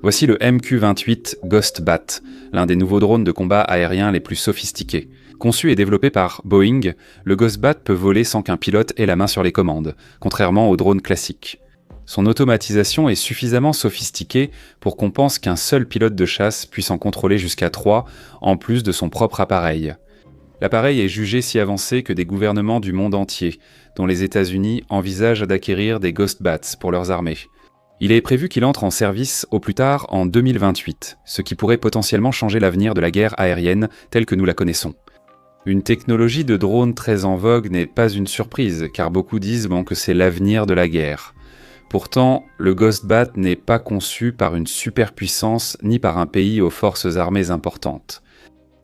Voici le MQ-28 Ghost Bat, l'un des nouveaux drones de combat aérien les plus sophistiqués. Conçu et développé par Boeing, le Ghost Bat peut voler sans qu'un pilote ait la main sur les commandes, contrairement aux drones classiques. Son automatisation est suffisamment sophistiquée pour qu'on pense qu'un seul pilote de chasse puisse en contrôler jusqu'à 3, en plus de son propre appareil. L'appareil est jugé si avancé que des gouvernements du monde entier, dont les États-Unis, envisagent d'acquérir des Ghost Bats pour leurs armées. Il est prévu qu'il entre en service au plus tard en 2028, ce qui pourrait potentiellement changer l'avenir de la guerre aérienne telle que nous la connaissons. Une technologie de drone très en vogue n'est pas une surprise, car beaucoup disent que c'est l'avenir de la guerre. Pourtant, le Ghost Bat n'est pas conçu par une superpuissance ni par un pays aux forces armées importantes.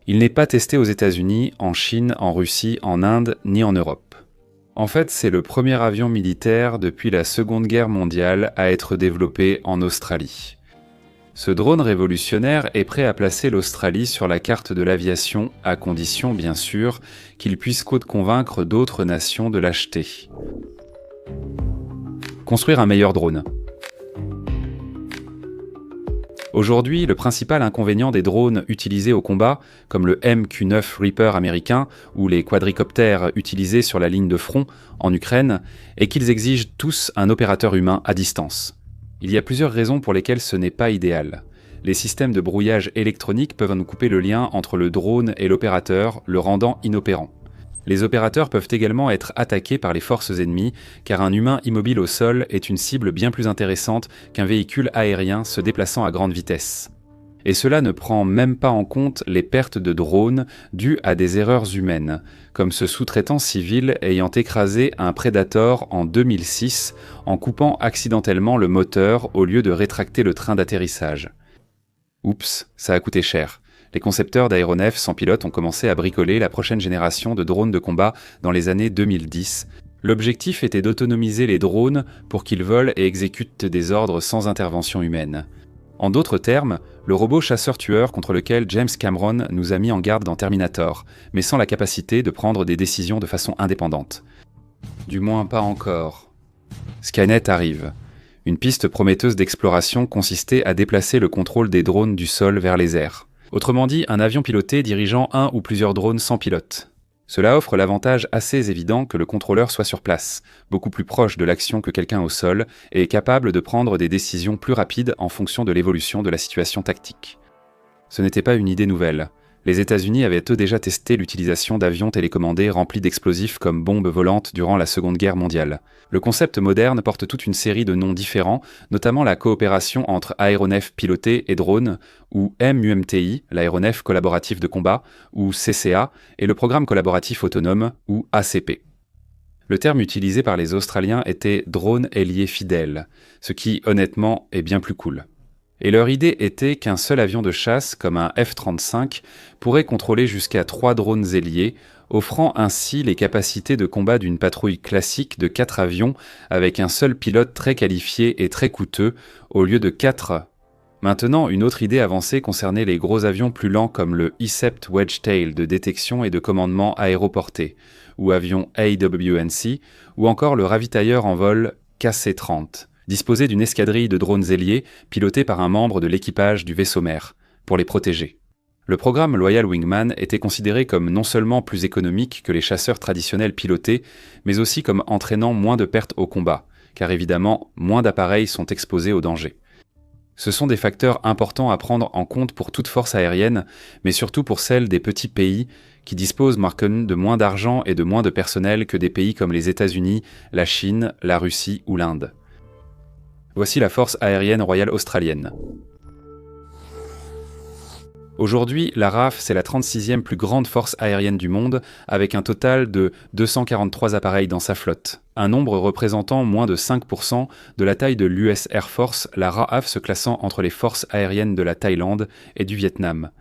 Il n'est pas testé aux États-Unis, en Chine, en Russie, en Inde, ni en Europe. En fait, c'est le premier avion militaire depuis la Seconde Guerre mondiale à être développé en Australie. Ce drone révolutionnaire est prêt à placer l'Australie sur la carte de l'aviation, à condition, bien sûr, qu'il puisse convaincre d'autres nations de l'acheter. Construire un meilleur drone. Aujourd'hui, le principal inconvénient des drones utilisés au combat, comme le MQ-9 Reaper américain ou les quadricoptères utilisés sur la ligne de front en Ukraine, est qu'ils exigent tous un opérateur humain à distance. Il y a plusieurs raisons pour lesquelles ce n'est pas idéal. Les systèmes de brouillage électronique peuvent nous couper le lien entre le drone et l'opérateur, le rendant inopérant. Les opérateurs peuvent également être attaqués par les forces ennemies, car un humain immobile au sol est une cible bien plus intéressante qu'un véhicule aérien se déplaçant à grande vitesse. Et cela ne prend même pas en compte les pertes de drones dues à des erreurs humaines, comme ce sous-traitant civil ayant écrasé un Predator en 2006 en coupant accidentellement le moteur au lieu de rétracter le train d'atterrissage. Oups, ça a coûté cher. Les concepteurs d'aéronefs sans pilote ont commencé à bricoler la prochaine génération de drones de combat dans les années 2010. L'objectif était d'autonomiser les drones pour qu'ils volent et exécutent des ordres sans intervention humaine. En d'autres termes, le robot chasseur-tueur contre lequel James Cameron nous a mis en garde dans Terminator, mais sans la capacité de prendre des décisions de façon indépendante. Du moins pas encore. Skynet arrive. Une piste prometteuse d'exploration consistait à déplacer le contrôle des drones du sol vers les airs. Autrement dit, un avion piloté dirigeant un ou plusieurs drones sans pilote. Cela offre l'avantage assez évident que le contrôleur soit sur place, beaucoup plus proche de l'action que quelqu'un au sol, et capable de prendre des décisions plus rapides en fonction de l'évolution de la situation tactique. Ce n'était pas une idée nouvelle. Les États-Unis avaient eux déjà testé l'utilisation d'avions télécommandés remplis d'explosifs comme bombes volantes durant la Seconde Guerre mondiale. Le concept moderne porte toute une série de noms différents, notamment la coopération entre aéronefs pilotés et drones, ou MUMTI, l'aéronef collaboratif de combat, ou CCA, et le programme collaboratif autonome, ou ACP. Le terme utilisé par les Australiens était « drone ailier fidèle », ce qui, honnêtement, est bien plus cool. Et leur idée était qu'un seul avion de chasse, comme un F-35, pourrait contrôler jusqu'à 3 drones ailiers, offrant ainsi les capacités de combat d'une patrouille classique de 4 avions avec un seul pilote très qualifié et très coûteux, au lieu de 4. Maintenant, une autre idée avancée concernait les gros avions plus lents comme le Isept Wedgetail de détection et de commandement aéroporté, ou avion AWNC, ou encore le ravitailleur en vol KC-30. Disposé d'une escadrille de drones ailiers pilotés par un membre de l'équipage du vaisseau-mère, pour les protéger. Le programme Loyal Wingman était considéré comme non seulement plus économique que les chasseurs traditionnels pilotés, mais aussi comme entraînant moins de pertes au combat, car évidemment, moins d'appareils sont exposés au danger. Ce sont des facteurs importants à prendre en compte pour toute force aérienne, mais surtout pour celle des petits pays qui disposent de moins d'argent et de moins de personnel que des pays comme les États-Unis, la Chine, la Russie ou l'Inde. Voici la Force aérienne royale australienne. Aujourd'hui, la RAF, c'est la 36e plus grande force aérienne du monde, avec un total de 243 appareils dans sa flotte. Un nombre représentant moins de 5% de la taille de l'US Air Force, la RAAF se classant entre les forces aériennes de la Thaïlande et du Vietnam.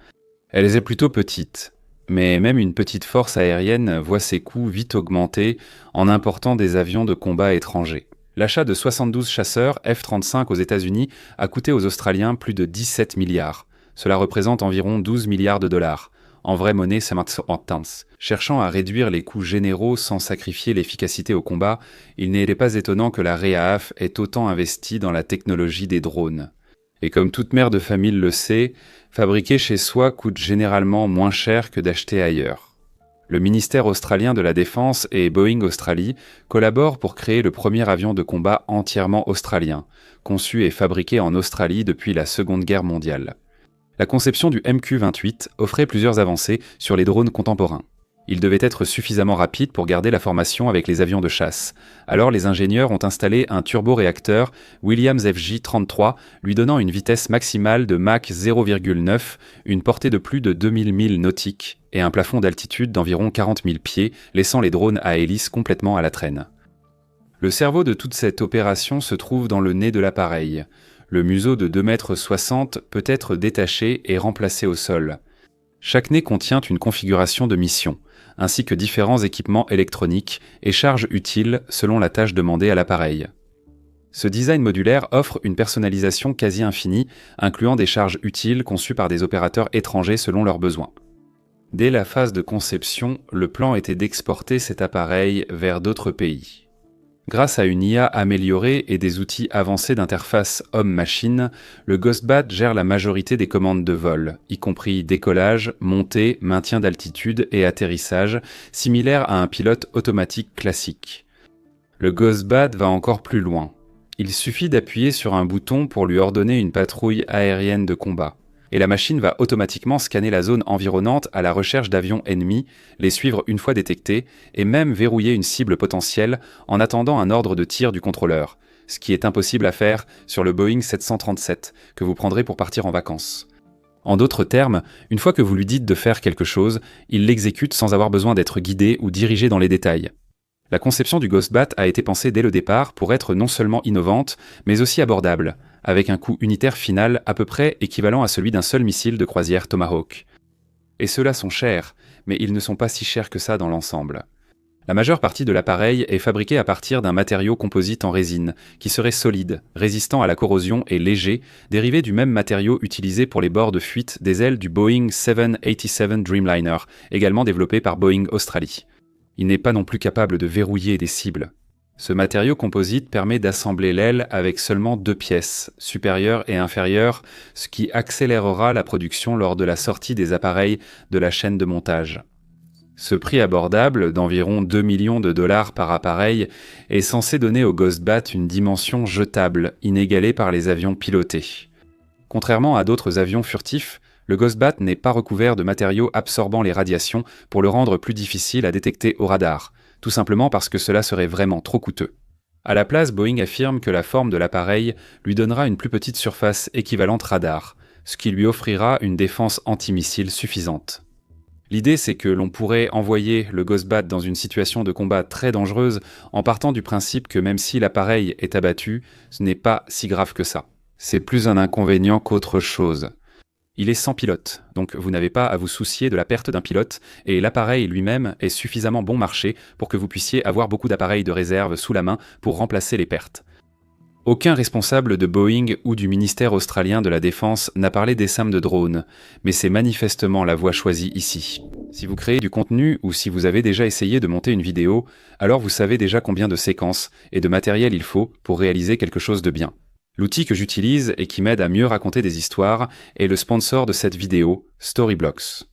Elle est plutôt petite, mais même une petite force aérienne voit ses coûts vite augmenter en important des avions de combat étrangers. L'achat de 72 chasseurs F-35 aux États-Unis a coûté aux Australiens plus de 17 milliards. Cela représente environ 12 milliards de dollars. En vraie monnaie, c'est maintenant. Cherchant à réduire les coûts généraux sans sacrifier l'efficacité au combat, il n'est pas étonnant que la RAAF ait autant investi dans la technologie des drones. Et comme toute mère de famille le sait, fabriquer chez soi coûte généralement moins cher que d'acheter ailleurs. Le ministère australien de la Défense et Boeing Australie collaborent pour créer le premier avion de combat entièrement australien, conçu et fabriqué en Australie depuis la Seconde Guerre mondiale. La conception du MQ-28 offrait plusieurs avancées sur les drones contemporains. Il devait être suffisamment rapide pour garder la formation avec les avions de chasse. Alors les ingénieurs ont installé un turboréacteur Williams FJ-33 lui donnant une vitesse maximale de Mach 0,9, une portée de plus de 2000 milles nautiques et un plafond d'altitude d'environ 40 000 pieds, laissant les drones à hélice complètement à la traîne. Le cerveau de toute cette opération se trouve dans le nez de l'appareil. Le museau de 2,60 m peut être détaché et remplacé au sol. Chaque nez contient une configuration de mission, ainsi que différents équipements électroniques et charges utiles selon la tâche demandée à l'appareil. Ce design modulaire offre une personnalisation quasi infinie, incluant des charges utiles conçues par des opérateurs étrangers selon leurs besoins. Dès la phase de conception, le plan était d'exporter cet appareil vers d'autres pays. Grâce à une IA améliorée et des outils avancés d'interface homme-machine, le GhostBat gère la majorité des commandes de vol, y compris décollage, montée, maintien d'altitude et atterrissage, similaire à un pilote automatique classique. Le GhostBat va encore plus loin. Il suffit d'appuyer sur un bouton pour lui ordonner une patrouille aérienne de combat. Et la machine va automatiquement scanner la zone environnante à la recherche d'avions ennemis, les suivre une fois détectés, et même verrouiller une cible potentielle en attendant un ordre de tir du contrôleur, ce qui est impossible à faire sur le Boeing 737 que vous prendrez pour partir en vacances. En d'autres termes, une fois que vous lui dites de faire quelque chose, il l'exécute sans avoir besoin d'être guidé ou dirigé dans les détails. La conception du GhostBat a été pensée dès le départ pour être non seulement innovante, mais aussi abordable, avec un coût unitaire final à peu près équivalent à celui d'un seul missile de croisière Tomahawk. Et ceux-là sont chers, mais ils ne sont pas si chers que ça dans l'ensemble. La majeure partie de l'appareil est fabriquée à partir d'un matériau composite en résine, qui serait solide, résistant à la corrosion et léger, dérivé du même matériau utilisé pour les bords de fuite des ailes du Boeing 787 Dreamliner, également développé par Boeing Australie. Il n'est pas non plus capable de verrouiller des cibles. Ce matériau composite permet d'assembler l'aile avec seulement 2 pièces, supérieure et inférieure, ce qui accélérera la production lors de la sortie des appareils de la chaîne de montage. Ce prix abordable, d'environ 2 millions de dollars par appareil, est censé donner au GhostBat une dimension jetable, inégalée par les avions pilotés. Contrairement à d'autres avions furtifs, le GhostBat n'est pas recouvert de matériaux absorbant les radiations pour le rendre plus difficile à détecter au radar, tout simplement parce que cela serait vraiment trop coûteux. À la place, Boeing affirme que la forme de l'appareil lui donnera une plus petite surface équivalente radar, ce qui lui offrira une défense antimissile suffisante. L'idée, c'est que l'on pourrait envoyer le GhostBat dans une situation de combat très dangereuse en partant du principe que même si l'appareil est abattu, ce n'est pas si grave que ça. C'est plus un inconvénient qu'autre chose. Il est sans pilote, donc vous n'avez pas à vous soucier de la perte d'un pilote, et l'appareil lui-même est suffisamment bon marché pour que vous puissiez avoir beaucoup d'appareils de réserve sous la main pour remplacer les pertes. Aucun responsable de Boeing ou du ministère australien de la Défense n'a parlé d'essaim de drones, mais c'est manifestement la voie choisie ici. Si vous créez du contenu ou si vous avez déjà essayé de monter une vidéo, alors vous savez déjà combien de séquences et de matériel il faut pour réaliser quelque chose de bien. L'outil que j'utilise et qui m'aide à mieux raconter des histoires est le sponsor de cette vidéo, Storyblocks.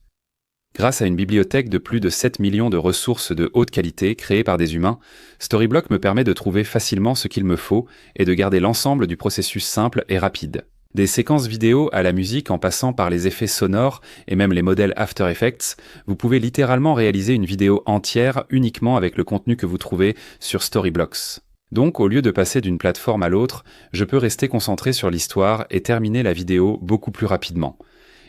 Grâce à une bibliothèque de plus de 7 millions de ressources de haute qualité créées par des humains, Storyblocks me permet de trouver facilement ce qu'il me faut et de garder l'ensemble du processus simple et rapide. Des séquences vidéo à la musique en passant par les effets sonores et même les modèles After Effects, vous pouvez littéralement réaliser une vidéo entière uniquement avec le contenu que vous trouvez sur Storyblocks. Donc, au lieu de passer d'une plateforme à l'autre, je peux rester concentré sur l'histoire et terminer la vidéo beaucoup plus rapidement.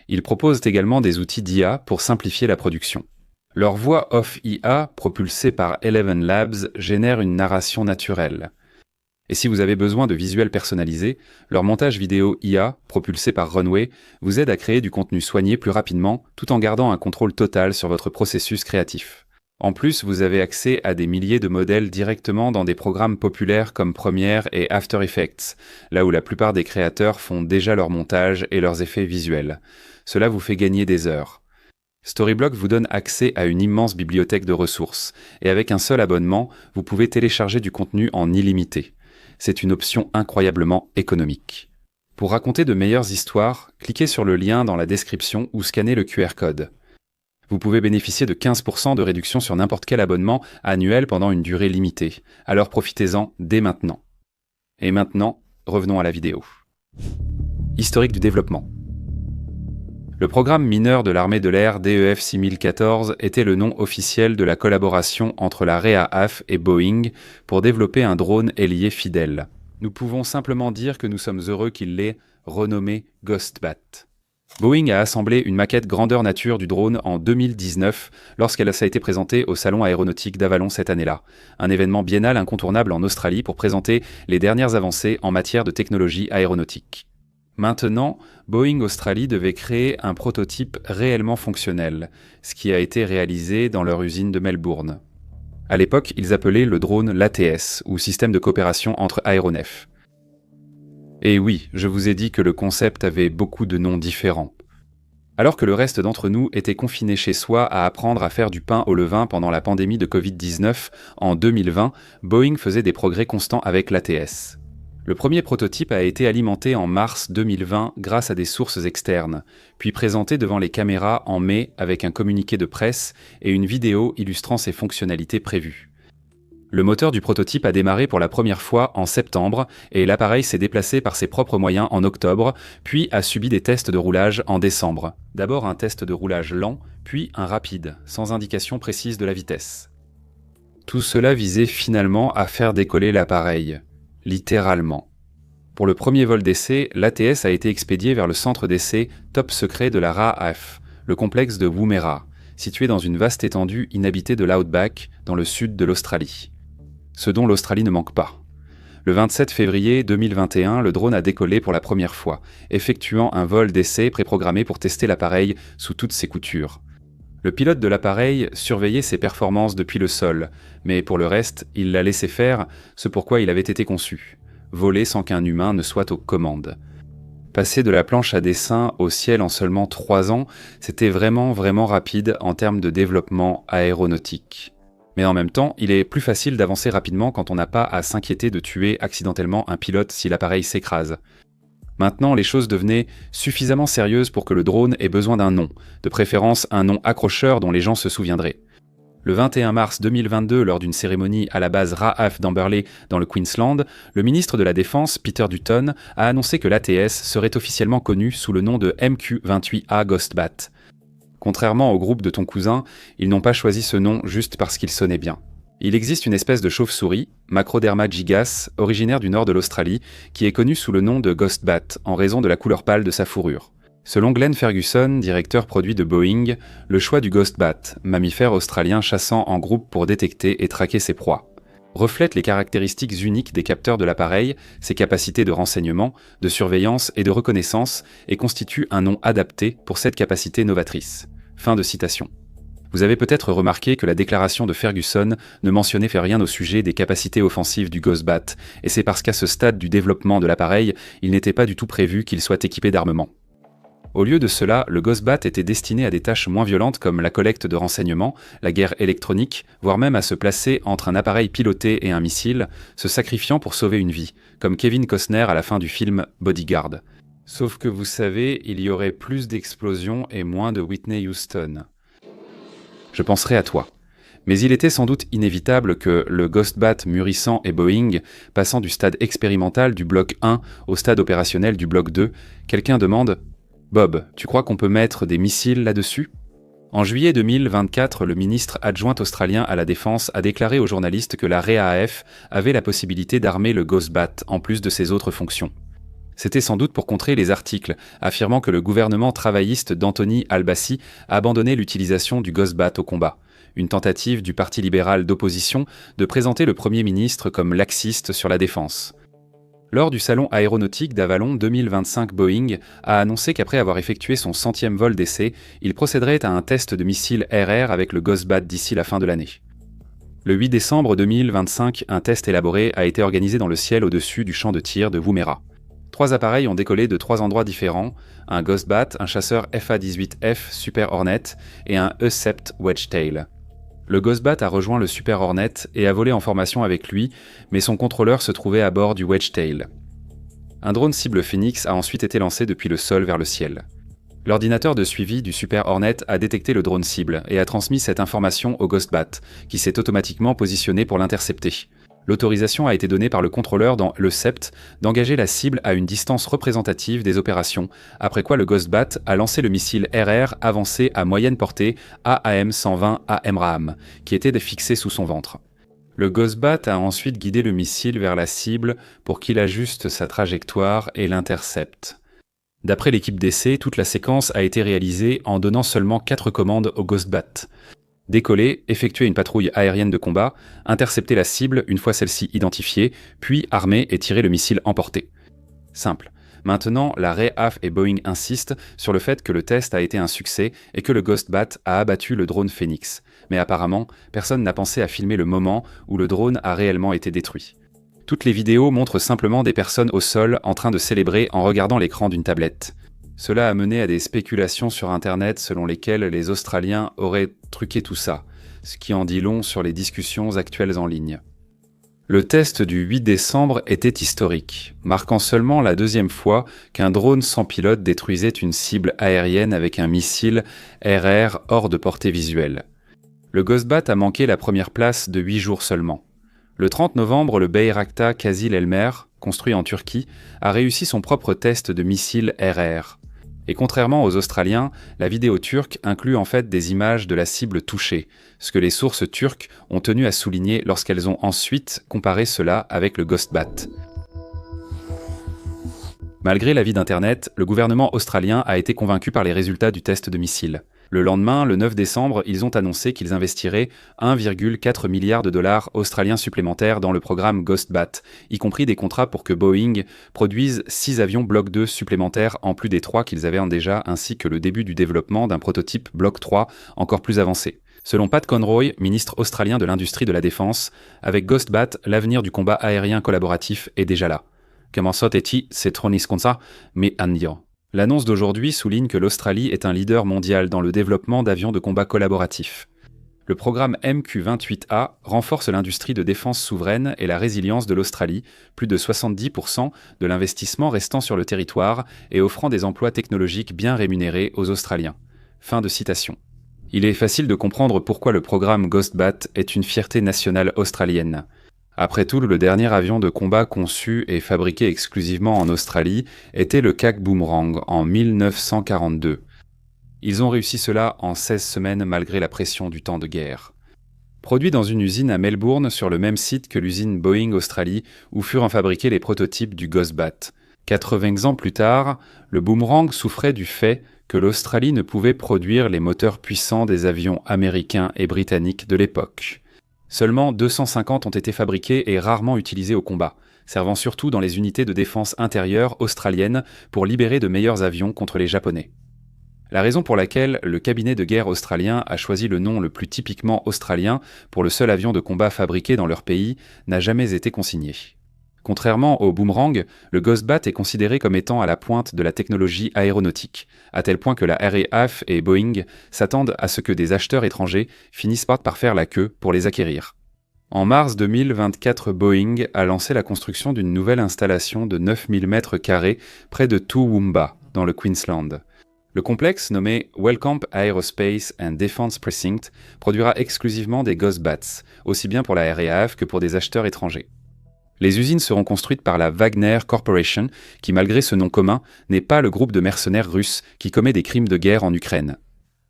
Ils proposent également des outils d'IA pour simplifier la production. Leur voix off IA, propulsée par Eleven Labs, génère une narration naturelle. Et si vous avez besoin de visuels personnalisés, leur montage vidéo IA, propulsé par Runway, vous aide à créer du contenu soigné plus rapidement, tout en gardant un contrôle total sur votre processus créatif. En plus, vous avez accès à des milliers de modèles directement dans des programmes populaires comme Premiere et After Effects, là où la plupart des créateurs font déjà leur montage et leurs effets visuels. Cela vous fait gagner des heures. Storyblocks vous donne accès à une immense bibliothèque de ressources, et avec un seul abonnement, vous pouvez télécharger du contenu en illimité. C'est une option incroyablement économique. Pour raconter de meilleures histoires, cliquez sur le lien dans la description ou scannez le QR code. Vous pouvez bénéficier de 15% de réduction sur n'importe quel abonnement annuel pendant une durée limitée. Alors profitez-en dès maintenant. Et maintenant, revenons à la vidéo. Historique du développement. Le programme mineur de l'armée de l'air DEF 6014 était le nom officiel de la collaboration entre la RAAF et Boeing pour développer un drone ailier fidèle. Nous pouvons simplement dire que nous sommes heureux qu'il l'ait renommé Ghostbat. Boeing a assemblé une maquette grandeur nature du drone en 2019 lorsqu'elle a été présentée au Salon aéronautique d'Avalon cette année-là, un événement biennal incontournable en Australie pour présenter les dernières avancées en matière de technologie aéronautique. Maintenant, Boeing Australie devait créer un prototype réellement fonctionnel, ce qui a été réalisé dans leur usine de Melbourne. À l'époque, ils appelaient le drone l'ATS, ou Système de coopération entre aéronefs. Et oui, je vous ai dit que le concept avait beaucoup de noms différents. Alors que le reste d'entre nous était confiné chez soi à apprendre à faire du pain au levain pendant la pandémie de Covid-19 en 2020, Boeing faisait des progrès constants avec l'ATS. Le premier prototype a été alimenté en mars 2020 grâce à des sources externes, puis présenté devant les caméras en mai avec un communiqué de presse et une vidéo illustrant ses fonctionnalités prévues. Le moteur du prototype a démarré pour la première fois en septembre et l'appareil s'est déplacé par ses propres moyens en octobre, puis a subi des tests de roulage en décembre. D'abord un test de roulage lent, puis un rapide, sans indication précise de la vitesse. Tout cela visait finalement à faire décoller l'appareil. Littéralement. Pour le premier vol d'essai, l'ATS a été expédié vers le centre d'essai top secret de la RAAF, le complexe de Woomera, situé dans une vaste étendue inhabitée de l'Outback, dans le sud de l'Australie. Ce dont l'Australie ne manque pas. Le 27 février 2021, le drone a décollé pour la première fois, effectuant un vol d'essai préprogrammé pour tester l'appareil sous toutes ses coutures. Le pilote de l'appareil surveillait ses performances depuis le sol, mais pour le reste, il l'a laissé faire ce pourquoi il avait été conçu, voler sans qu'un humain ne soit aux commandes. Passer de la planche à dessin au ciel en seulement 3 ans, c'était vraiment rapide en termes de développement aéronautique. Mais en même temps, il est plus facile d'avancer rapidement quand on n'a pas à s'inquiéter de tuer accidentellement un pilote si l'appareil s'écrase. Maintenant, les choses devenaient suffisamment sérieuses pour que le drone ait besoin d'un nom, de préférence un nom accrocheur dont les gens se souviendraient. Le 21 mars 2022, lors d'une cérémonie à la base RAAF d'Amberley dans le Queensland, le ministre de la Défense, Peter Dutton, a annoncé que l'ATS serait officiellement connu sous le nom de MQ-28A Ghostbat. Contrairement au groupe de ton cousin, ils n'ont pas choisi ce nom juste parce qu'il sonnait bien. Il existe une espèce de chauve-souris, Macroderma gigas, originaire du nord de l'Australie, qui est connue sous le nom de Ghostbat en raison de la couleur pâle de sa fourrure. Selon Glenn Ferguson, directeur produit de Boeing, le choix du Ghostbat, mammifère australien chassant en groupe pour détecter et traquer ses proies, reflète les caractéristiques uniques des capteurs de l'appareil, ses capacités de renseignement, de surveillance et de reconnaissance, et constitue un nom adapté pour cette capacité novatrice. Fin de citation. Vous avez peut-être remarqué que la déclaration de Ferguson ne mentionnait rien au sujet des capacités offensives du Ghostbat, et c'est parce qu'à ce stade du développement de l'appareil, il n'était pas du tout prévu qu'il soit équipé d'armement. Au lieu de cela, le Ghostbat était destiné à des tâches moins violentes comme la collecte de renseignements, la guerre électronique, voire même à se placer entre un appareil piloté et un missile, se sacrifiant pour sauver une vie, comme Kevin Costner à la fin du film Bodyguard. Sauf que vous savez, il y aurait plus d'explosions et moins de Whitney Houston. Je penserai à toi. Mais il était sans doute inévitable que le Ghostbat mûrissant et Boeing, passant du stade expérimental du bloc 1 au stade opérationnel du bloc 2, quelqu'un demande « Bob, tu crois qu'on peut mettre des missiles là-dessus ?» En juillet 2024, le ministre adjoint australien à la Défense a déclaré aux journalistes que la RAAF avait la possibilité d'armer le Ghostbat en plus de ses autres fonctions. C'était sans doute pour contrer les articles affirmant que le gouvernement travailliste d'Anthony Albanese a abandonné l'utilisation du Ghostbat au combat, une tentative du Parti libéral d'opposition de présenter le Premier ministre comme laxiste sur la défense. Lors du salon aéronautique d'Avalon 2025, Boeing a annoncé qu'après avoir effectué son 100e vol d'essai, il procéderait à un test de missile RR avec le Ghostbat d'ici la fin de l'année. Le 8 décembre 2025, un test élaboré a été organisé dans le ciel au-dessus du champ de tir de Woomera. 3 appareils ont décollé de 3 endroits différents, un Ghostbat, un chasseur FA-18F Super Hornet et un E-Sept Wedgetail. Le Ghostbat a rejoint le Super Hornet et a volé en formation avec lui, mais son contrôleur se trouvait à bord du Wedgetail. Un drone cible Phoenix a ensuite été lancé depuis le sol vers le ciel. L'ordinateur de suivi du Super Hornet a détecté le drone cible et a transmis cette information au Ghostbat, qui s'est automatiquement positionné pour l'intercepter. L'autorisation a été donnée par le contrôleur dans le SEPT d'engager la cible à une distance représentative des opérations, après quoi le Ghostbat a lancé le missile RR avancé à moyenne portée AAM-120 AMRAAM, qui était fixé sous son ventre. Le Ghostbat a ensuite guidé le missile vers la cible pour qu'il ajuste sa trajectoire et l'intercepte. D'après l'équipe d'essai, toute la séquence a été réalisée en donnant seulement 4 commandes au Ghostbat. Décoller, effectuer une patrouille aérienne de combat, intercepter la cible une fois celle-ci identifiée, puis armer et tirer le missile emporté. Simple. Maintenant, la RAF et Boeing insistent sur le fait que le test a été un succès et que le Ghostbat a abattu le drone Phoenix. Mais apparemment, personne n'a pensé à filmer le moment où le drone a réellement été détruit. Toutes les vidéos montrent simplement des personnes au sol en train de célébrer en regardant l'écran d'une tablette. Cela a mené à des spéculations sur Internet selon lesquelles les Australiens auraient truqué tout ça, ce qui en dit long sur les discussions actuelles en ligne. Le test du 8 décembre était historique, marquant seulement la deuxième fois qu'un drone sans pilote détruisait une cible aérienne avec un missile RR hors de portée visuelle. Le Ghostbat a manqué la première place de 8 jours seulement. Le 30 novembre, le Bayraktar Kazil Elmer, construit en Turquie, a réussi son propre test de missile RR. Et contrairement aux Australiens, la vidéo turque inclut en fait des images de la cible touchée, ce que les sources turques ont tenu à souligner lorsqu'elles ont ensuite comparé cela avec le Ghostbat. Malgré l'avis d'Internet, le gouvernement australien a été convaincu par les résultats du test de missile. Le lendemain, le 9 décembre, ils ont annoncé qu'ils investiraient 1,4 milliard de dollars australiens supplémentaires dans le programme Ghostbat, y compris des contrats pour que Boeing produise 6 avions Block 2 supplémentaires en plus des 3 qu'ils avaient déjà, ainsi que le début du développement d'un prototype Block 3 encore plus avancé. Selon Pat Conroy, ministre australien de l'industrie de la défense, avec Ghostbat, l'avenir du combat aérien collaboratif est déjà là. C'est tronisconsa, mais andio. L'annonce d'aujourd'hui souligne que l'Australie est un leader mondial dans le développement d'avions de combat collaboratifs. Le programme MQ-28A renforce l'industrie de défense souveraine et la résilience de l'Australie, plus de 70% de l'investissement restant sur le territoire et offrant des emplois technologiques bien rémunérés aux Australiens. Fin de citation. Il est facile de comprendre pourquoi le programme Ghostbat est une fierté nationale australienne. Après tout, le dernier avion de combat conçu et fabriqué exclusivement en Australie était le CAC Boomerang en 1942. Ils ont réussi cela en 16 semaines malgré la pression du temps de guerre. Produit dans une usine à Melbourne sur le même site que l'usine Boeing Australie où furent fabriqués les prototypes du Ghostbat. 80 ans plus tard, le Boomerang souffrait du fait que l'Australie ne pouvait produire les moteurs puissants des avions américains et britanniques de l'époque. Seulement 250 ont été fabriqués et rarement utilisés au combat, servant surtout dans les unités de défense intérieure australiennes pour libérer de meilleurs avions contre les Japonais. La raison pour laquelle le cabinet de guerre australien a choisi le nom le plus typiquement australien pour le seul avion de combat fabriqué dans leur pays n'a jamais été consigné. Contrairement au Boomerang, le Ghostbat est considéré comme étant à la pointe de la technologie aéronautique, à tel point que la RAF et Boeing s'attendent à ce que des acheteurs étrangers finissent par faire la queue pour les acquérir. En mars 2024, Boeing a lancé la construction d'une nouvelle installation de 9000 m² près de Toowoomba, dans le Queensland. Le complexe, nommé Wellcamp Aerospace and Defence Precinct, produira exclusivement des Ghostbats, aussi bien pour la RAF que pour des acheteurs étrangers. Les usines seront construites par la Wagner Corporation, qui malgré ce nom commun, n'est pas le groupe de mercenaires russes qui commet des crimes de guerre en Ukraine.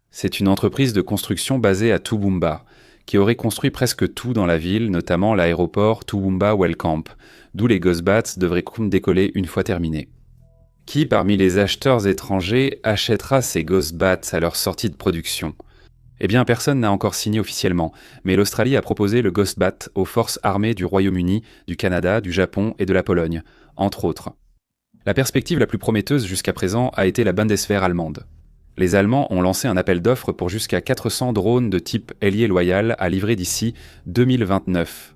C'est une entreprise de construction basée à Toowoomba, qui aurait construit presque tout dans la ville, notamment l'aéroport Toowoomba Wellcamp, d'où les Ghostbats devraient décoller une fois terminés. Qui parmi les acheteurs étrangers achètera ces Ghostbats à leur sortie de production ? Eh bien, personne n'a encore signé officiellement, mais l'Australie a proposé le Ghostbat aux forces armées du Royaume-Uni, du Canada, du Japon et de la Pologne, entre autres. La perspective la plus prometteuse jusqu'à présent a été la Bundeswehr allemande. Les Allemands ont lancé un appel d'offres pour jusqu'à 400 drones de type ailier loyal à livrer d'ici 2029.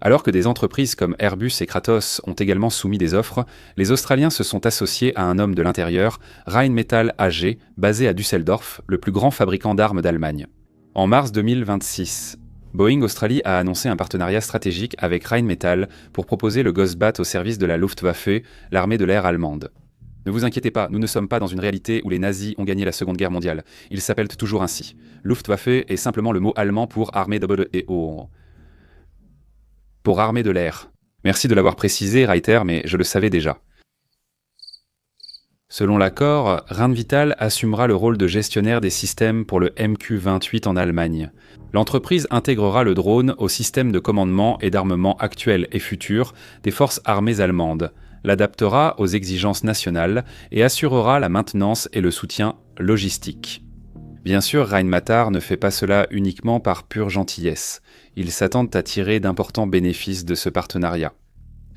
Alors que des entreprises comme Airbus et Kratos ont également soumis des offres, les Australiens se sont associés à un homme de l'intérieur, Rheinmetall AG, basé à Düsseldorf, le plus grand fabricant d'armes d'Allemagne. En mars 2026, Boeing Australie a annoncé un partenariat stratégique avec Rheinmetall pour proposer le Ghost-Bat au service de la Luftwaffe, l'armée de l'air allemande. Ne vous inquiétez pas, nous ne sommes pas dans une réalité où les nazis ont gagné la Seconde Guerre mondiale. Ils s'appellent toujours ainsi. Luftwaffe est simplement le mot allemand pour armée pour armée de l'air. Merci de l'avoir précisé, Reiter, mais je le savais déjà. Selon l'accord, Rheinmetall assumera le rôle de gestionnaire des systèmes pour le MQ-28 en Allemagne. L'entreprise intégrera le drone au système de commandement et d'armement actuel et futur des forces armées allemandes, l'adaptera aux exigences nationales et assurera la maintenance et le soutien logistique. Bien sûr, Rheinmetall ne fait pas cela uniquement par pure gentillesse. Ils s'attendent à tirer d'importants bénéfices de ce partenariat.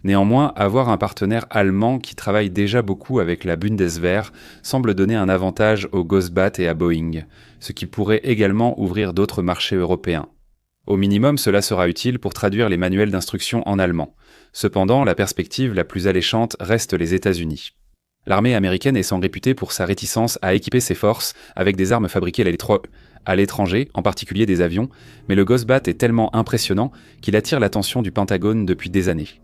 Néanmoins, avoir un partenaire allemand qui travaille déjà beaucoup avec la Bundeswehr semble donner un avantage au Ghost-Bat et à Boeing, ce qui pourrait également ouvrir d'autres marchés européens. Au minimum, cela sera utile pour traduire les manuels d'instruction en allemand. Cependant, la perspective la plus alléchante reste les États-Unis. L'armée américaine est sans réputée pour sa réticence à équiper ses forces avec des armes fabriquées à l'étranger, en particulier des avions, mais le Ghost-Bat est tellement impressionnant qu'il attire l'attention du Pentagone depuis des années.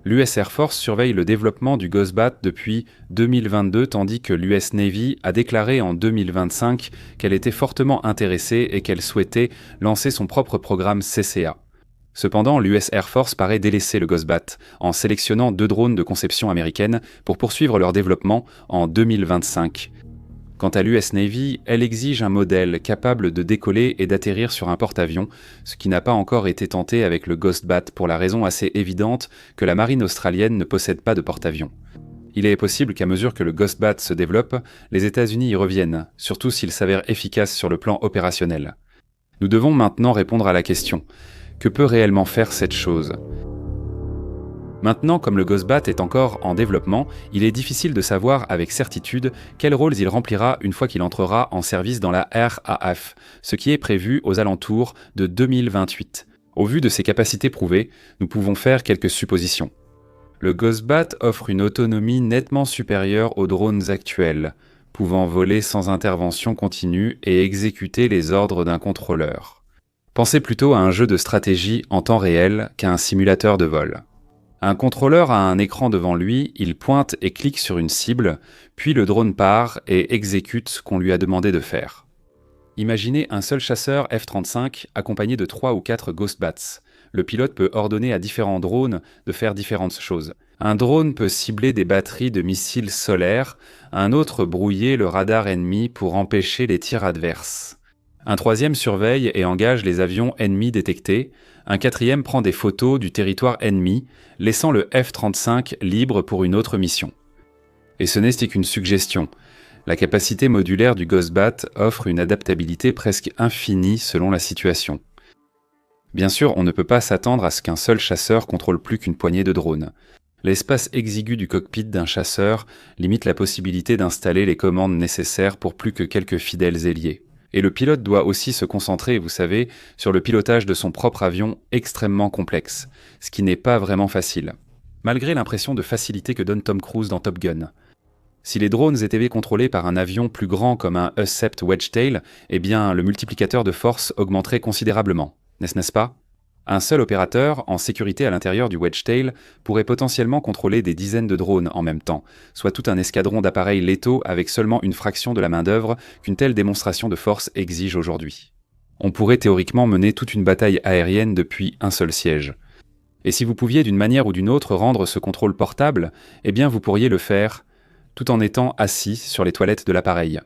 L'US Air Force surveille le développement du Ghost-Bat depuis 2022, tandis que l'US Navy a déclaré en 2025 qu'elle était fortement intéressée et qu'elle souhaitait lancer son propre programme CCA. Cependant, l'US Air Force paraît délaisser le Ghost-Bat en sélectionnant 2 drones de conception américaine pour poursuivre leur développement en 2025. Quant à l'US Navy, elle exige un modèle capable de décoller et d'atterrir sur un porte-avions, ce qui n'a pas encore été tenté avec le Ghost-Bat pour la raison assez évidente que la marine australienne ne possède pas de porte-avions. Il est possible qu'à mesure que le Ghost-Bat se développe, les États-Unis y reviennent, surtout s'il s'avère efficace sur le plan opérationnel. Nous devons maintenant répondre à la question : que peut réellement faire cette chose ? Maintenant, comme le Ghost-Bat est encore en développement, il est difficile de savoir avec certitude quels rôles il remplira une fois qu'il entrera en service dans la RAF, ce qui est prévu aux alentours de 2028. Au vu de ses capacités prouvées, nous pouvons faire quelques suppositions. Le Ghost-Bat offre une autonomie nettement supérieure aux drones actuels, pouvant voler sans intervention continue et exécuter les ordres d'un contrôleur. Pensez plutôt à un jeu de stratégie en temps réel qu'à un simulateur de vol. Un contrôleur a un écran devant lui, il pointe et clique sur une cible, puis le drone part et exécute ce qu'on lui a demandé de faire. Imaginez un seul chasseur F-35 accompagné de 3 ou 4 Ghost-Bats. Le pilote peut ordonner à différents drones de faire différentes choses. Un drone peut cibler des batteries de missiles solaires, un autre brouiller le radar ennemi pour empêcher les tirs adverses. Un troisième surveille et engage les avions ennemis détectés. Un quatrième prend des photos du territoire ennemi, laissant le F-35 libre pour une autre mission. Et ce n'est qu'une suggestion. La capacité modulaire du Ghost-Bat offre une adaptabilité presque infinie selon la situation. Bien sûr, on ne peut pas s'attendre à ce qu'un seul chasseur contrôle plus qu'une poignée de drones. L'espace exigu du cockpit d'un chasseur limite la possibilité d'installer les commandes nécessaires pour plus que quelques fidèles ailiers. Et le pilote doit aussi se concentrer, vous savez, sur le pilotage de son propre avion extrêmement complexe, ce qui n'est pas vraiment facile. Malgré l'impression de facilité que donne Tom Cruise dans Top Gun. Si les drones étaient contrôlés par un avion plus grand comme un Huscept Wedgetail, eh bien le multiplicateur de force augmenterait considérablement, n'est-ce pas ? Un seul opérateur, en sécurité à l'intérieur du Wedgetail, pourrait potentiellement contrôler des dizaines de drones en même temps, soit tout un escadron d'appareils létaux avec seulement une fraction de la main-d'œuvre qu'une telle démonstration de force exige aujourd'hui. On pourrait théoriquement mener toute une bataille aérienne depuis un seul siège. Et si vous pouviez d'une manière ou d'une autre rendre ce contrôle portable, eh bien vous pourriez le faire tout en étant assis sur les toilettes de l'appareil.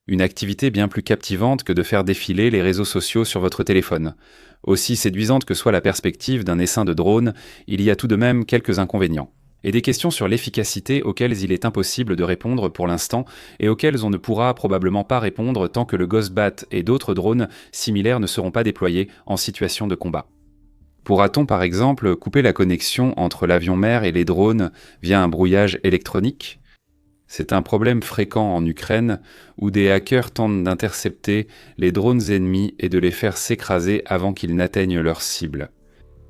Une activité bien plus captivante que de faire défiler les réseaux sociaux sur votre téléphone. Aussi séduisante que soit la perspective d'un essaim de drone, il y a tout de même quelques inconvénients. Et des questions sur l'efficacité auxquelles il est impossible de répondre pour l'instant et auxquelles on ne pourra probablement pas répondre tant que le Ghost-Bat et d'autres drones similaires ne seront pas déployés en situation de combat. Pourra-t-on par exemple couper la connexion entre l'avion-mère et les drones via un brouillage électronique ? C'est un problème fréquent en Ukraine où des hackers tentent d'intercepter les drones ennemis et de les faire s'écraser avant qu'ils n'atteignent leur cible.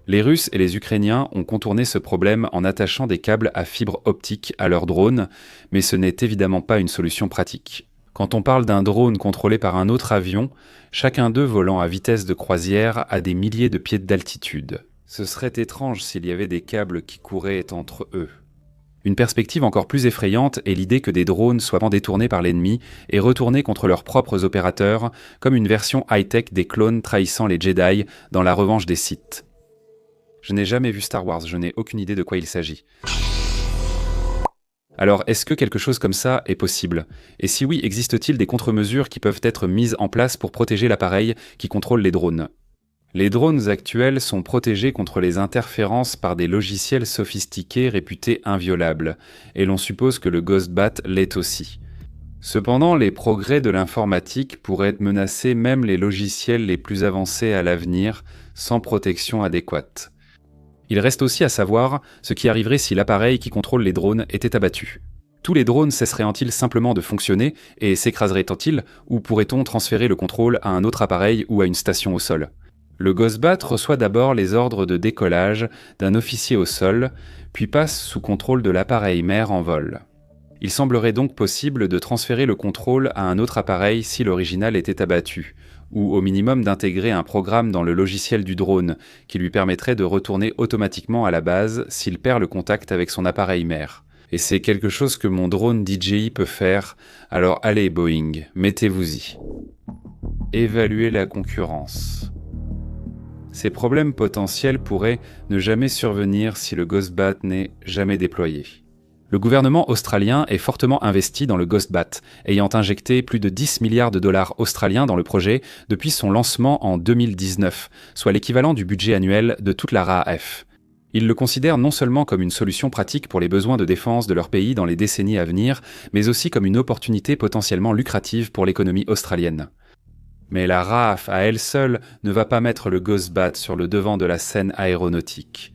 Les Russes et les Ukrainiens ont contourné ce problème en attachant des câbles à fibre optique à leurs drones, mais ce n'est évidemment pas une solution pratique. Quand on parle d'un drone contrôlé par un autre avion, chacun d'eux volant à vitesse de croisière à des milliers de pieds d'altitude. Ce serait étrange s'il y avait des câbles qui couraient entre eux. Une perspective encore plus effrayante est l'idée que des drones soient détournés par l'ennemi et retournés contre leurs propres opérateurs, comme une version high-tech des clones trahissant les Jedi dans La Revanche des Sith. Je n'ai jamais vu Star Wars, je n'ai aucune idée de quoi il s'agit. Alors, est-ce que quelque chose comme ça est possible? Et si oui, existe-t-il des contre-mesures qui peuvent être mises en place pour protéger l'appareil qui contrôle les drones? Les drones actuels sont protégés contre les interférences par des logiciels sophistiqués réputés inviolables, et l'on suppose que le Ghostbat l'est aussi. Cependant, les progrès de l'informatique pourraient menacer même les logiciels les plus avancés à l'avenir, sans protection adéquate. Il reste aussi à savoir ce qui arriverait si l'appareil qui contrôle les drones était abattu. Tous les drones cesseraient-ils simplement de fonctionner et s'écraseraient-ils, ou pourrait-on transférer le contrôle à un autre appareil ou à une station au sol? Le Ghostbat reçoit d'abord les ordres de décollage d'un officier au sol, puis passe sous contrôle de l'appareil mère en vol. Il semblerait donc possible de transférer le contrôle à un autre appareil si l'original était abattu, ou au minimum d'intégrer un programme dans le logiciel du drone qui lui permettrait de retourner automatiquement à la base s'il perd le contact avec son appareil mère. Et c'est quelque chose que mon drone DJI peut faire, alors allez Boeing, mettez-vous-y. Évaluer la concurrence. Ces problèmes potentiels pourraient ne jamais survenir si le Ghostbat n'est jamais déployé. Le gouvernement australien est fortement investi dans le Ghostbat, ayant injecté plus de 10 milliards de dollars australiens dans le projet depuis son lancement en 2019, soit l'équivalent du budget annuel de toute la RAAF. Ils le considèrent non seulement comme une solution pratique pour les besoins de défense de leur pays dans les décennies à venir, mais aussi comme une opportunité potentiellement lucrative pour l'économie australienne. Mais la RAAF à elle seule ne va pas mettre le Ghostbat sur le devant de la scène aéronautique.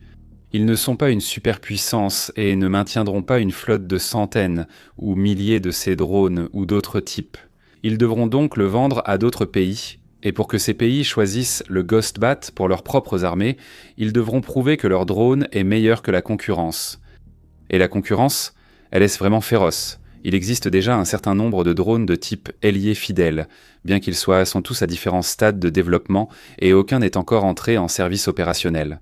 Ils ne sont pas une superpuissance et ne maintiendront pas une flotte de centaines ou milliers de ces drones ou d'autres types. Ils devront donc le vendre à d'autres pays, et pour que ces pays choisissent le Ghostbat pour leurs propres armées, ils devront prouver que leur drone est meilleur que la concurrence. Et la concurrence, elle est vraiment féroce. Il existe déjà un certain nombre de drones de type ailier fidèle, bien qu'ils sont tous à différents stades de développement et aucun n'est encore entré en service opérationnel.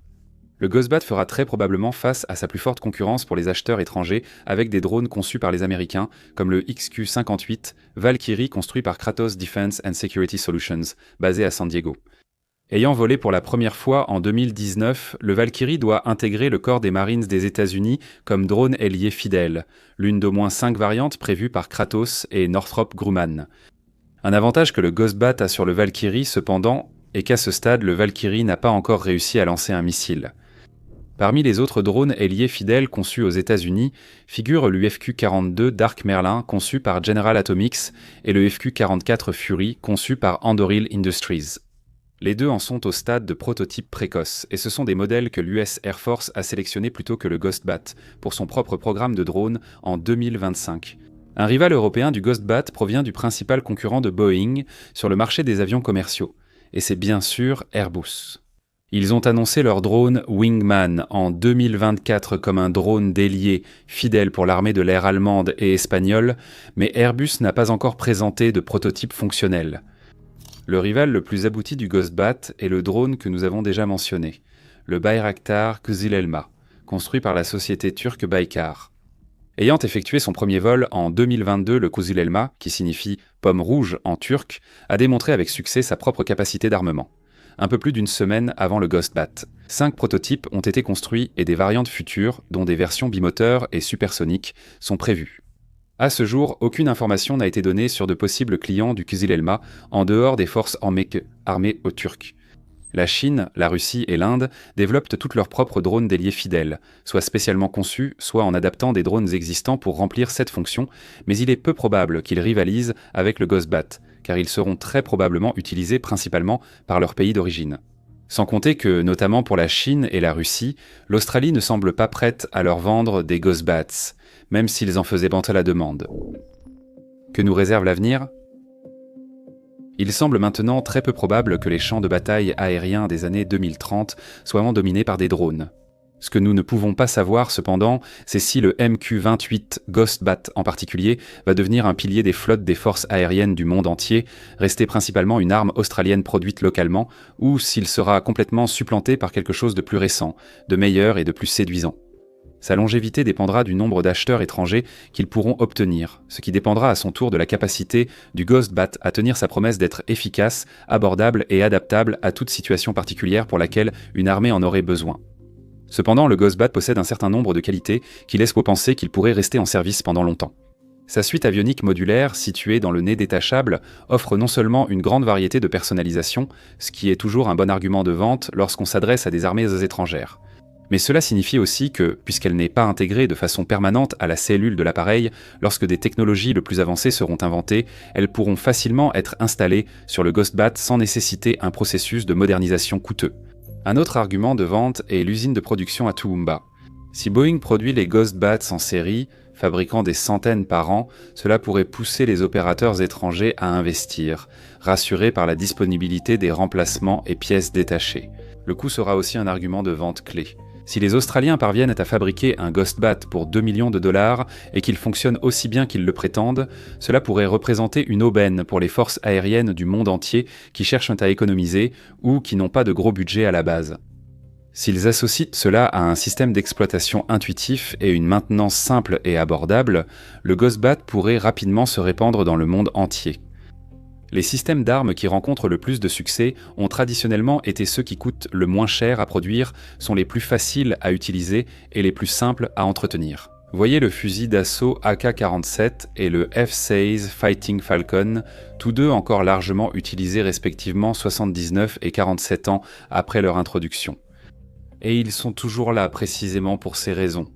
Le Ghostbat fera très probablement face à sa plus forte concurrence pour les acheteurs étrangers avec des drones conçus par les Américains, comme le XQ-58 Valkyrie construit par Kratos Defense and Security Solutions, basé à San Diego. Ayant volé pour la première fois en 2019, le Valkyrie doit intégrer le corps des Marines des États-Unis comme drone ailier fidèle, l'une d'au moins 5 variantes prévues par Kratos et Northrop Grumman. Un avantage que le Ghostbat a sur le Valkyrie, cependant, est qu'à ce stade, le Valkyrie n'a pas encore réussi à lancer un missile. Parmi les autres drones ailiers fidèles conçus aux États-Unis figurent l'UFQ-42 Dark Merlin conçu par General Atomics et le FQ-44 Fury conçu par Anduril Industries. Les deux en sont au stade de prototype précoce et ce sont des modèles que l'US Air Force a sélectionnés plutôt que le Ghostbat pour son propre programme de drone en 2025. Un rival européen du Ghostbat provient du principal concurrent de Boeing sur le marché des avions commerciaux, et c'est bien sûr Airbus. Ils ont annoncé leur drone Wingman en 2024 comme un drone délié fidèle pour l'armée de l'air allemande et espagnole, mais Airbus n'a pas encore présenté de prototype fonctionnel. Le rival le plus abouti du Ghostbat est le drone que nous avons déjà mentionné, le Bayraktar Kızıl Elma, construit par la société turque Baykar. Ayant effectué son premier vol en 2022, le Kızıl Elma, qui signifie « pomme rouge » en turc, a démontré avec succès sa propre capacité d'armement. Un peu plus d'une semaine avant le Ghostbat. 5 prototypes ont été construits et des variantes futures, dont des versions bimoteurs et supersoniques, sont prévues. À ce jour, aucune information n'a été donnée sur de possibles clients du Kızıl Elma en dehors des forces armées aux Turcs. La Chine, la Russie et l'Inde développent toutes leurs propres drones déliés fidèles, soit spécialement conçus, soit en adaptant des drones existants pour remplir cette fonction, mais il est peu probable qu'ils rivalisent avec le Ghostbat, car ils seront très probablement utilisés principalement par leur pays d'origine. Sans compter que, notamment pour la Chine et la Russie, l'Australie ne semble pas prête à leur vendre des Ghostbats, même s'ils en faisaient à la demande. Que nous réserve l'avenir ? Il semble maintenant très peu probable que les champs de bataille aériens des années 2030 soient dominés par des drones. Ce que nous ne pouvons pas savoir cependant, c'est si le MQ-28 Ghost-Bat en particulier va devenir un pilier des flottes des forces aériennes du monde entier, rester principalement une arme australienne produite localement, ou s'il sera complètement supplanté par quelque chose de plus récent, de meilleur et de plus séduisant. Sa longévité dépendra du nombre d'acheteurs étrangers qu'ils pourront obtenir, ce qui dépendra à son tour de la capacité du Ghost-Bat à tenir sa promesse d'être efficace, abordable et adaptable à toute situation particulière pour laquelle une armée en aurait besoin. Cependant, le Ghost-Bat possède un certain nombre de qualités qui laissent penser qu'il pourrait rester en service pendant longtemps. Sa suite avionique modulaire, située dans le nez détachable, offre non seulement une grande variété de personnalisation, ce qui est toujours un bon argument de vente lorsqu'on s'adresse à des armées étrangères. Mais cela signifie aussi que, puisqu'elle n'est pas intégrée de façon permanente à la cellule de l'appareil, lorsque des technologies le plus avancées seront inventées, elles pourront facilement être installées sur le Ghost-Bat sans nécessiter un processus de modernisation coûteux. Un autre argument de vente est l'usine de production à Toowoomba. Si Boeing produit les Ghost-Bats en série, fabriquant des centaines par an, cela pourrait pousser les opérateurs étrangers à investir, rassurés par la disponibilité des remplacements et pièces détachées. Le coût sera aussi un argument de vente clé. Si les Australiens parviennent à fabriquer un Ghost-Bat pour 2 millions de dollars et qu'il fonctionne aussi bien qu'ils le prétendent, cela pourrait représenter une aubaine pour les forces aériennes du monde entier qui cherchent à économiser ou qui n'ont pas de gros budget à la base. S'ils associent cela à un système d'exploitation intuitif et une maintenance simple et abordable, le Ghost-Bat pourrait rapidement se répandre dans le monde entier. Les systèmes d'armes qui rencontrent le plus de succès ont traditionnellement été ceux qui coûtent le moins cher à produire, sont les plus faciles à utiliser et les plus simples à entretenir. Voyez le fusil d'assaut AK-47 et le F-16 Fighting Falcon, tous deux encore largement utilisés respectivement 79 et 47 ans après leur introduction. Et ils sont toujours là précisément pour ces raisons.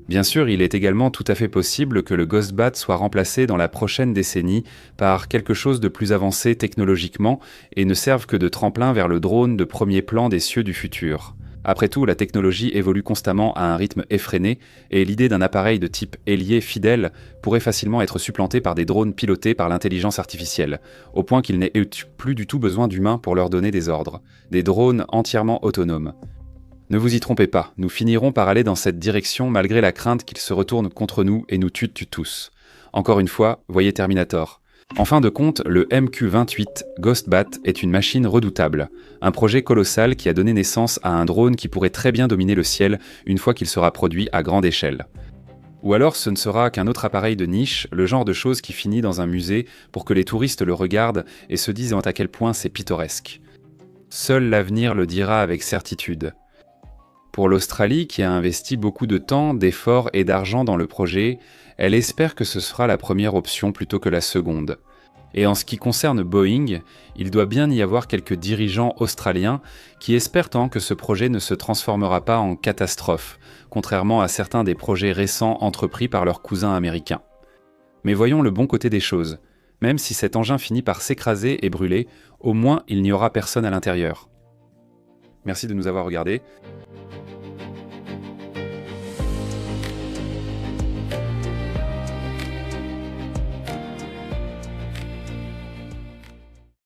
Bien sûr, il est également tout à fait possible que le Ghost-Bat soit remplacé dans la prochaine décennie par quelque chose de plus avancé technologiquement et ne serve que de tremplin vers le drone de premier plan des cieux du futur. Après tout, la technologie évolue constamment à un rythme effréné et l'idée d'un appareil de type ailier fidèle pourrait facilement être supplantée par des drones pilotés par l'intelligence artificielle, au point qu'il n'ait plus du tout besoin d'humains pour leur donner des ordres. Des drones entièrement autonomes. Ne vous y trompez pas, nous finirons par aller dans cette direction malgré la crainte qu'ils se retournent contre nous et nous tuent tous. Encore une fois, voyez Terminator. En fin de compte, le MQ-28 Ghost-Bat est une machine redoutable, un projet colossal qui a donné naissance à un drone qui pourrait très bien dominer le ciel une fois qu'il sera produit à grande échelle. Ou alors ce ne sera qu'un autre appareil de niche, le genre de chose qui finit dans un musée pour que les touristes le regardent et se disent à quel point c'est pittoresque. Seul l'avenir le dira avec certitude. Pour l'Australie, qui a investi beaucoup de temps, d'efforts et d'argent dans le projet, elle espère que ce sera la première option plutôt que la seconde. Et en ce qui concerne Boeing, il doit bien y avoir quelques dirigeants australiens qui espèrent tant que ce projet ne se transformera pas en catastrophe, contrairement à certains des projets récents entrepris par leurs cousins américains. Mais voyons le bon côté des choses. Même si cet engin finit par s'écraser et brûler, au moins il n'y aura personne à l'intérieur. Merci de nous avoir regardés.